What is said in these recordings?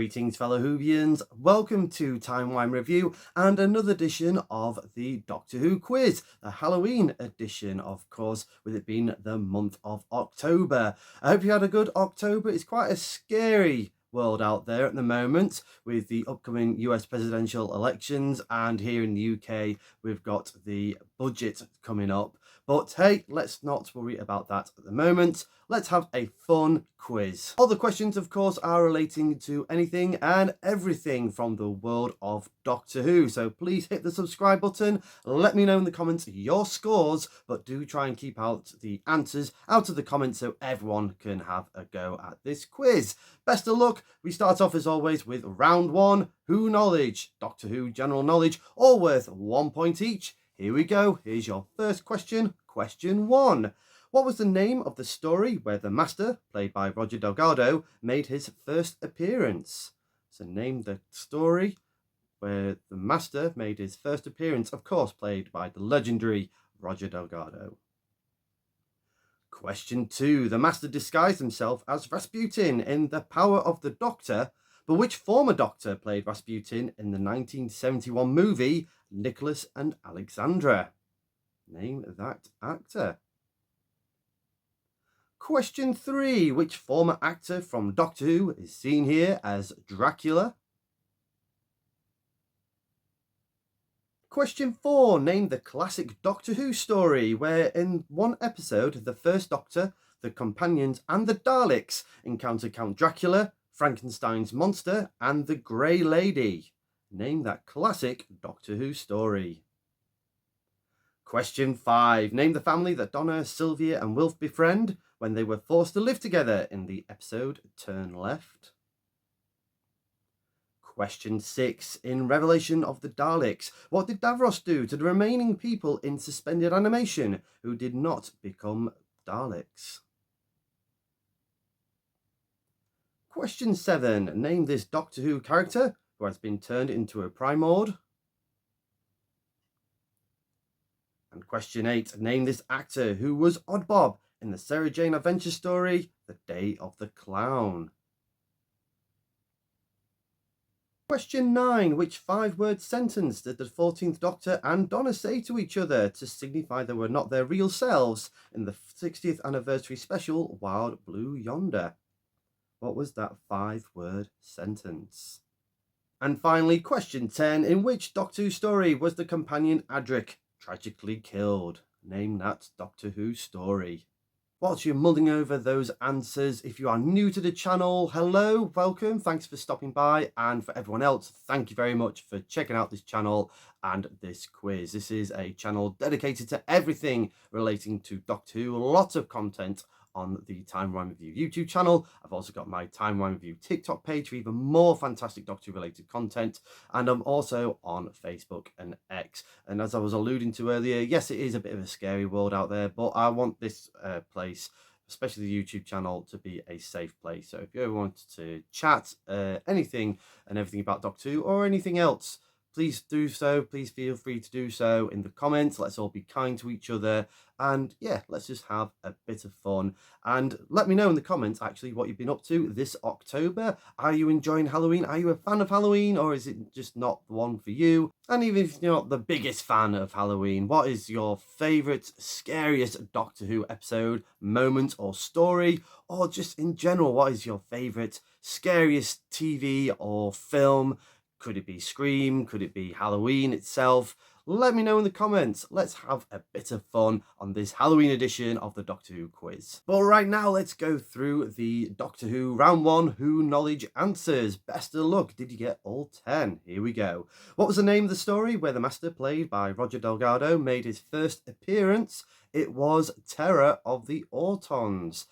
Greetings, fellow Whovians. Welcome to Timey Wimey Review and another edition of the Doctor Who quiz, the Halloween edition, of course, with it being the month of October. I hope you had a good October. It's quite a scary world out there at the moment with the upcoming US presidential elections, and here in the UK we've got the budget coming up. But hey, let's not worry about that at the moment. Let's have a fun quiz. All the questions, of course, are relating to anything and everything from the world of Doctor Who. So please hit the subscribe button. Let me know in the comments your scores, but do try and keep out the answers out of the comments so everyone can have a go at this quiz. Best of luck. We start off as always with round one, Who knowledge, Doctor Who general knowledge, all worth 1 point each. Here we go. Here's your first question. Question 1. What was the name of the story where the Master, played by Roger Delgado, made his first appearance? So name the story where the Master made his first appearance, of course played by the legendary Roger Delgado. Question 2. The Master disguised himself as Rasputin in The Power of the Doctor, but which former Doctor played Rasputin in the 1971 movie Nicholas and Alexandra? Name that actor. Question 3. Which former actor from Doctor Who is seen here as Dracula? Question 4. Name the classic Doctor Who story where in one episode the First Doctor, the Companions and the Daleks encounter Count Dracula, Frankenstein's monster and the Grey Lady. Name that classic Doctor Who story. Question 5. Name the family that Donna, Sylvia and Wilf befriend when they were forced to live together in the episode Turn Left. Question 6. In Revelation of the Daleks, what did Davros do to the remaining people in suspended animation who did not become Daleks? Question 7. Name this Doctor Who character who has been turned into a Primord. And question 8. Name this actor who was Oddbob in the Sarah Jane Adventure story, The Day of the Clown. Question 9. Which 5-word sentence did the 14th Doctor and Donna say to each other to signify they were not their real selves in the 60th anniversary special Wild Blue Yonder? What was that 5-word sentence? And finally, question 10. In which Doctor Who story was the companion Adric tragically killed? Name that Doctor Who story. Whilst you're mulling over those answers, if you are new to the channel, hello, welcome, thanks for stopping by, and for everyone else, thank you very much for checking out this channel and this quiz. This is a channel dedicated to everything relating to Doctor Who, lots of content on the Timey Wimey Review YouTube channel. I've also got my Timey Wimey Review TikTok page for even more fantastic Doctor Who related content, and I'm also on Facebook and X. And as I was alluding to earlier, yes, it is a bit of a scary world out there, but I want this place, especially the YouTube channel, to be a safe place. So if you ever want to chat anything and everything about Doctor Who or anything else, please do so. Please feel free to do so in the comments. Let's all be kind to each other. And yeah, let's just have a bit of fun. And let me know in the comments, actually, what you've been up to this October. Are you enjoying Halloween? Are you a fan of Halloween? Or is it just not the one for you? And even if you're not the biggest fan of Halloween, what is your favourite, scariest Doctor Who episode, moment or story? Or just in general, what is your favourite, scariest TV or film? Could it be Scream? Could it be Halloween itself? Let me know in the comments. Let's have a bit of fun on this Halloween edition of the Doctor Who quiz. But right now, let's go through the Doctor Who round 1 Who knowledge answers. Best of luck. Did you get all 10? Here we go. What was the name of the story where the Master, played by Roger Delgado, made his first appearance? It was Terror of the Autons.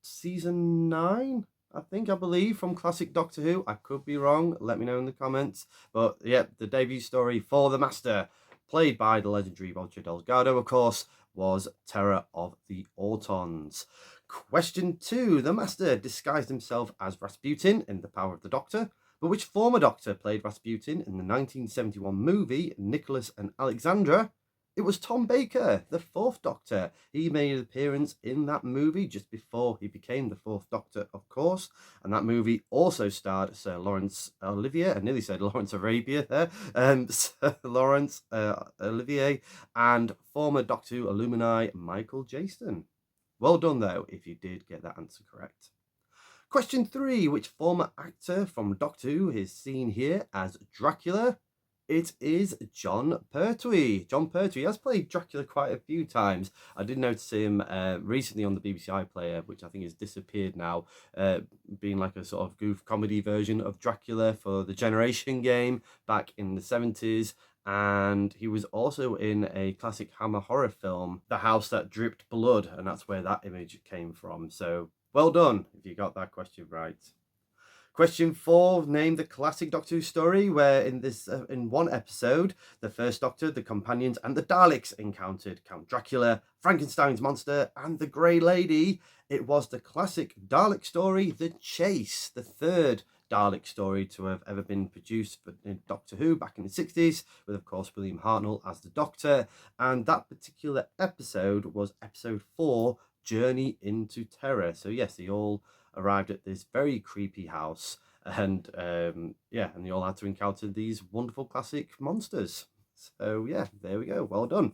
Season 9? I believe, from classic Doctor Who. I could be wrong. Let me know in the comments. But yeah, the debut story for the Master, played by the legendary Roger Delgado, of course, was Terror of the Autons. Question 2. The Master disguised himself as Rasputin in The Power of the Doctor, but which former Doctor played Rasputin in the 1971 movie Nicholas and Alexandra? It was Tom Baker, the Fourth Doctor. He made an appearance in that movie just before he became the Fourth Doctor, of course. And that movie also starred Sir Laurence Olivier. I nearly said Lawrence Arabia there. Sir Laurence Olivier and former Doctor Who alumni Michael Jaston. Well done, though, if you did get that answer correct. Question 3. Which former actor from Doctor Who is seen here as Dracula? It is Jon Pertwee. Jon Pertwee has played Dracula quite a few times. I did notice him recently on the BBC iPlayer, which I think has disappeared now, being like a sort of goof comedy version of Dracula for the Generation game back in the 70s. And he was also in a classic Hammer horror film, The House That Dripped Blood, and that's where that image came from. So well done if you got that question right. Question 4, name the classic Doctor Who story where in one episode, the First Doctor, the Companions and the Daleks encountered Count Dracula, Frankenstein's monster and the Grey Lady. It was the classic Dalek story, The Chase, the third Dalek story to have ever been produced in Doctor Who back in the 60s, with of course William Hartnell as the Doctor. And that particular episode was episode 4, Journey into Terror. So yes, they all arrived at this very creepy house, and and they all had to encounter these wonderful classic monsters. So yeah, there we go. Well done.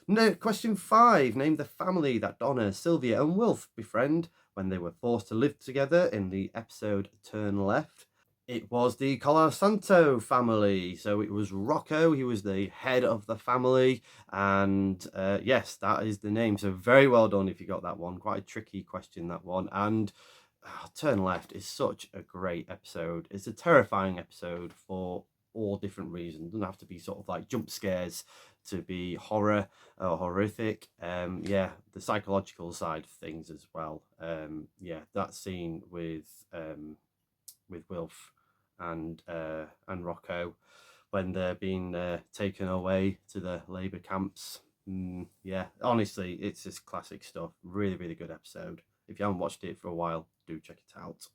No, question 5. Name the family that Donna, Sylvia and Wilf befriend when they were forced to live together in the episode Turn Left. It was the Colasanto family. So it was Rocco. He was the head of the family. And yes, that is the name. So very well done if you got that one. Quite a tricky question, that one. And Turn Left is such a great episode. It's a terrifying episode for all different reasons. It doesn't have to be sort of like jump scares to be horror or horrific. The psychological side of things as well. That scene with Wilf and Rocco when they're being taken away to the labour camps. Honestly, it's just classic stuff. Really, really good episode. If you haven't watched it for a while, do check it out.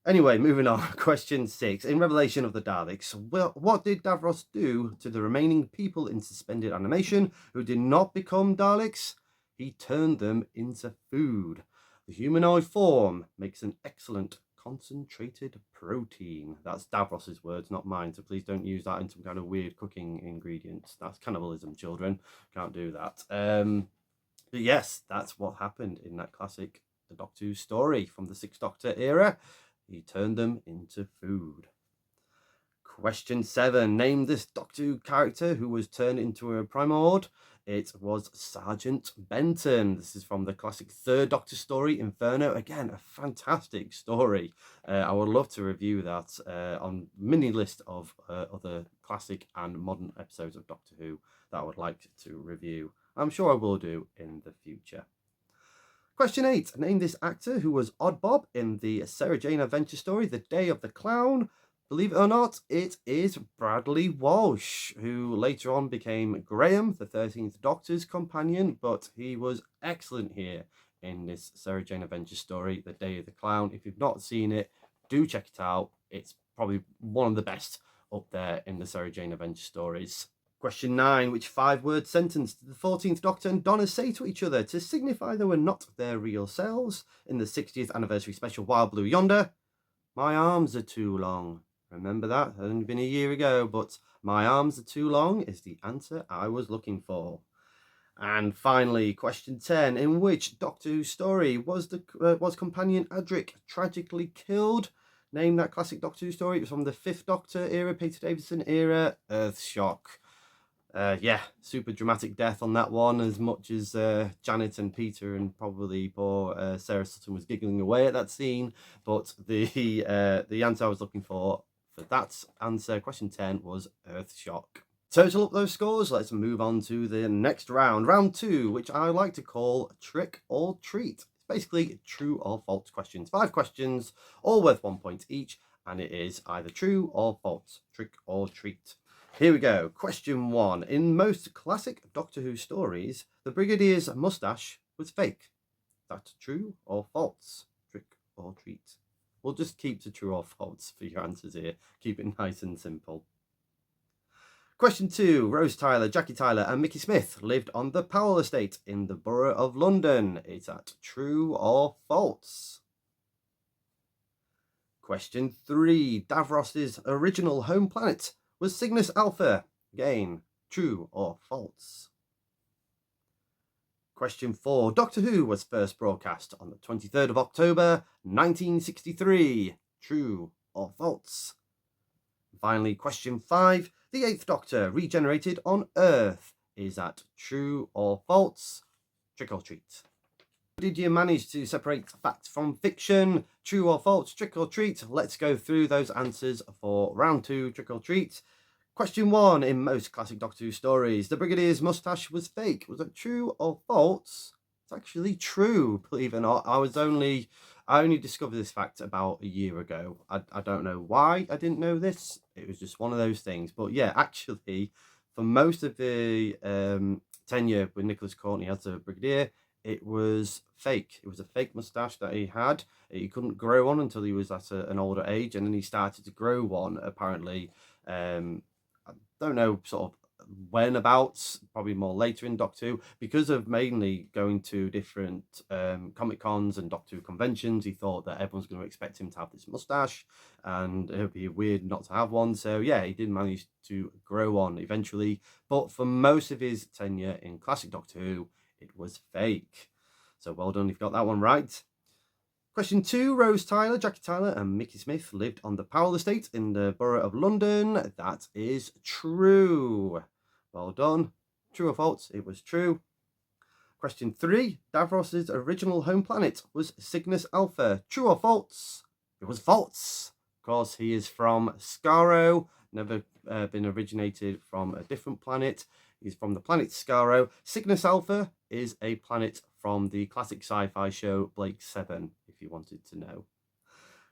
Anyway, moving on. Question 6. In Revelation of the Daleks, what did Davros do to the remaining people in suspended animation who did not become Daleks? He turned them into food. The humanoid form makes an excellent concentrated protein. That's Davros's words, not mine, so please don't use that in some kind of weird cooking ingredients. That's cannibalism, children. Can't do that. But yes, that's what happened in that classic The Doctor Who story from the Sixth Doctor era. He turned them into food. Question 7. Name this Doctor Who character who was turned into a Primord. It was Sergeant Benton. This is from the classic Third Doctor story, Inferno. Again, a fantastic story. I would love to review that on mini list of other classic and modern episodes of Doctor Who that I would like to review. I'm sure I will do in the future. Question 8. Name this actor who was Odd Bob in the Sarah Jane Adventure story, The Day of the Clown. Believe it or not, it is Bradley Walsh, who later on became Graham, the 13th Doctor's companion, but he was excellent here in this Sarah Jane Adventure story, The Day of the Clown. If you've not seen it, do check it out. It's probably one of the best up there in the Sarah Jane Adventure stories. Question 9. Which 5-word sentence did the 14th Doctor and Donna say to each other to signify they were not their real selves in the 60th anniversary special Wild Blue Yonder? My arms are too long. Remember that? It had only been a year ago, but my arms are too long is the answer I was looking for. And finally, question 10. In which Doctor Who story was companion Adric tragically killed? Name that classic Doctor Who story. It was from the 5th Doctor era, Peter Davison era, Earthshock. Super dramatic death on that one, as much as Janet and Peter and probably poor Sarah Sutton was giggling away at that scene. But the answer I was looking for that answer, question 10, was Earthshock. Total up those scores. Let's move on to the next round. Round 2, which I like to call Trick or Treat. It's basically true or false questions. 5 questions, all worth 1 point each, and it is either true or false. Trick or treat. Here we go. Question 1. In most classic Doctor Who stories, the Brigadier's moustache was fake. That's true or false? Trick or treat? We'll just keep to true or false for your answers here. Keep it nice and simple. Question 2. Rose Tyler, Jackie Tyler and Mickey Smith lived on the Powell estate in the Borough of London. Is that true or false? Question 3. Davros's original home planet was Cygnus Alpha. Again, true or false? Question 4. Doctor Who was first broadcast on the 23rd of October 1963. True or false? Finally, question 5. The Eighth Doctor regenerated on Earth. Is that true or false? Trick or treat. Did you manage to separate fact from fiction? True or false? Trick or treat? Let's go through those answers for round 2, trick or treat. Question 1. In most classic Doctor Who stories, the Brigadier's moustache was fake. Was it true or false? It's actually true, believe it or not. I only discovered this fact about a year ago. I don't know why I didn't know this. It was just one of those things. But yeah, actually, for most of the tenure with Nicholas Courtney as a Brigadier, it was fake. It was a fake moustache that he had. He couldn't grow one until he was at an older age, and then he started to grow one, apparently. I don't know sort of when about, probably more later in Doctor Who, because of mainly going to different Comic Cons and Doctor Who conventions. He thought that everyone's going to expect him to have this mustache and it would be weird not to have one. So yeah, he did manage to grow one eventually, but for most of his tenure in classic Doctor Who, it was fake. So well done, you've got that one right. Question 2. Rose Tyler, Jackie Tyler and Mickey Smith lived on the Powell estate in the Borough of London. That is true. Well done. True or false? It was true. Question 3. Davros's original home planet was Cygnus Alpha. True or false? It was false. Of course, he is from Skaro. Never been originated from a different planet. He's from the planet Skaro. Cygnus Alpha is a planet from the classic sci-fi show Blake 7, if you wanted to know.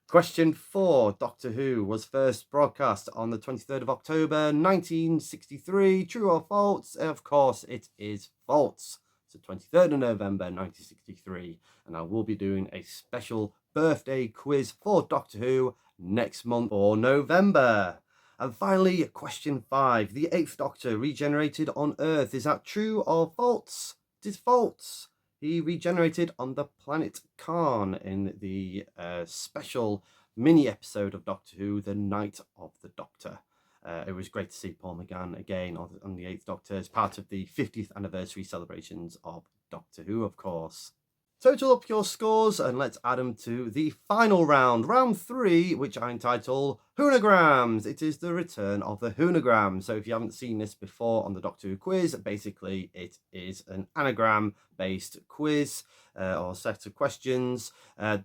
Question 4. Doctor Who was first broadcast on the 23rd of October 1963. True or false? Of course, it is false. It's the 23rd of November 1963, and I will be doing a special birthday quiz for Doctor Who next month for November. And finally, question 5. The Eighth Doctor regenerated on Earth. Is that true or false? It is false. He regenerated on the planet Karn in the special mini episode of Doctor Who, The Night of the Doctor. It was great to see Paul McGann again on the Eighth Doctor as part of the 50th anniversary celebrations of Doctor Who, of course. Total up your scores and let's add them to the final round, round 3, which I entitle Hoonograms. It is the return of the Hoonogram. So if you haven't seen this before on the Doctor Who quiz, basically it is an anagram-based quiz or set of questions.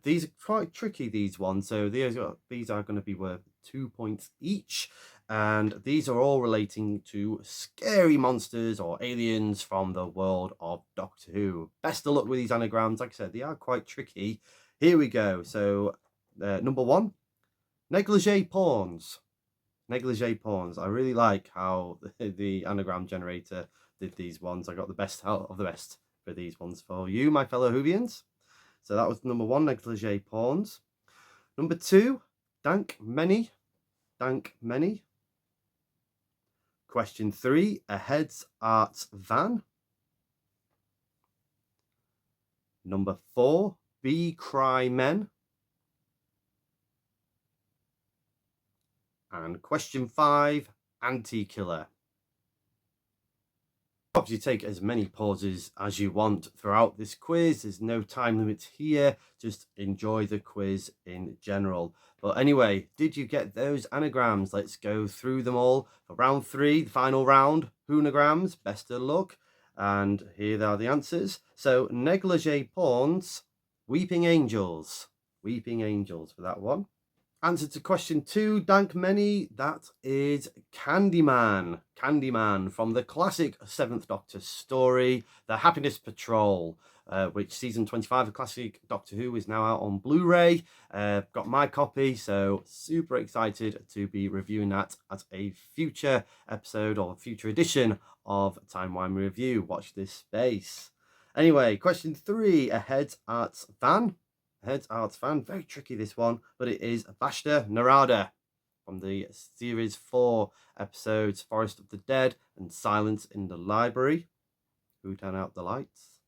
These are quite tricky, these ones. So these are going to be worth 2 points each. And these are all relating to scary monsters or aliens from the world of Doctor Who. Best of luck with these anagrams. Like I said, they are quite tricky. Here we go. So, number 1, negligee pawns. Negligee pawns. I really like how the anagram generator did these ones. I got the best out of the best for these ones for you, my fellow Whovians. So that was number 1, negligee pawns. Number 2, dank many. Dank many. Question 3, a heads arts van. Number 4, bee cry men. And question 5, anti-killer. You take as many pauses as you want throughout this quiz. There's no time limit here. Just enjoy the quiz in general. But anyway, did you get those anagrams? Let's go through them all for round 3, the final round. Hoonograms, best of luck. And here are the answers. So, negligee pawns, weeping angels. Weeping angels for that one. Answer to question 2, dank many, that is Candyman. Candyman from the classic 7th Doctor story, The Happiness Patrol, which season 25 of classic Doctor Who is now out on Blu-ray. Got my copy, so super excited to be reviewing that at a future episode or future edition of Timey Wimey Review. Watch this space. Anyway, question 3, a heads arts fan. Heads arts fan, very tricky this one, but it is Vashta Narada. from the Series 4 episodes Forest of the Dead and Silence in the Library. Who turned out the lights?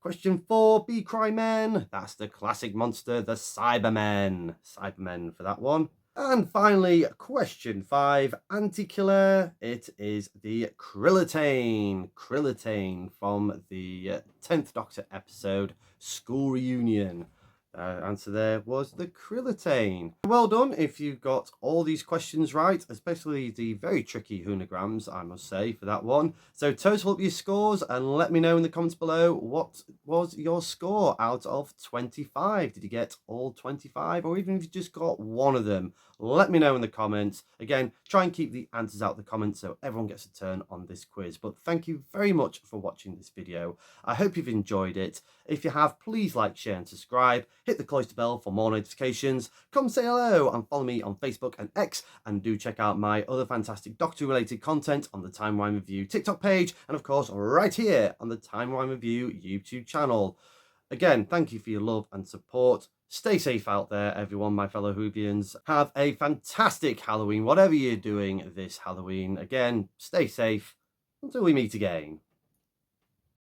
Question 4, Be Cry Men. That's the classic monster, the Cybermen. Cybermen for that one. And finally, question 5, Anti-Killer. It is the Krillitane. Krillitane from the 10th Doctor episode, School Reunion. Answer there was the Krillitane. Well done if you got all these questions right, especially the very tricky hunograms, I must say, for that one. So total up your scores and let me know in the comments below, what was your score out of 25? Did you get all 25, or even if you just got one of them? Let me know in the comments. Again, try and keep the answers out of the comments so everyone gets a turn on this quiz. But thank you very much for watching this video. I hope you've enjoyed it. If you have, please like, share and subscribe. Hit the cloister bell for more notifications. Come say hello and follow me on Facebook and X. And do check out my other fantastic Doctor related content on the Timey Wimey Review TikTok page. And of course, right here on the Timey Wimey Review YouTube channel. Again, thank you for your love and support. Stay safe out there, everyone, my fellow Whovians. Have a fantastic Halloween, whatever you're doing this Halloween. Again, stay safe until we meet again.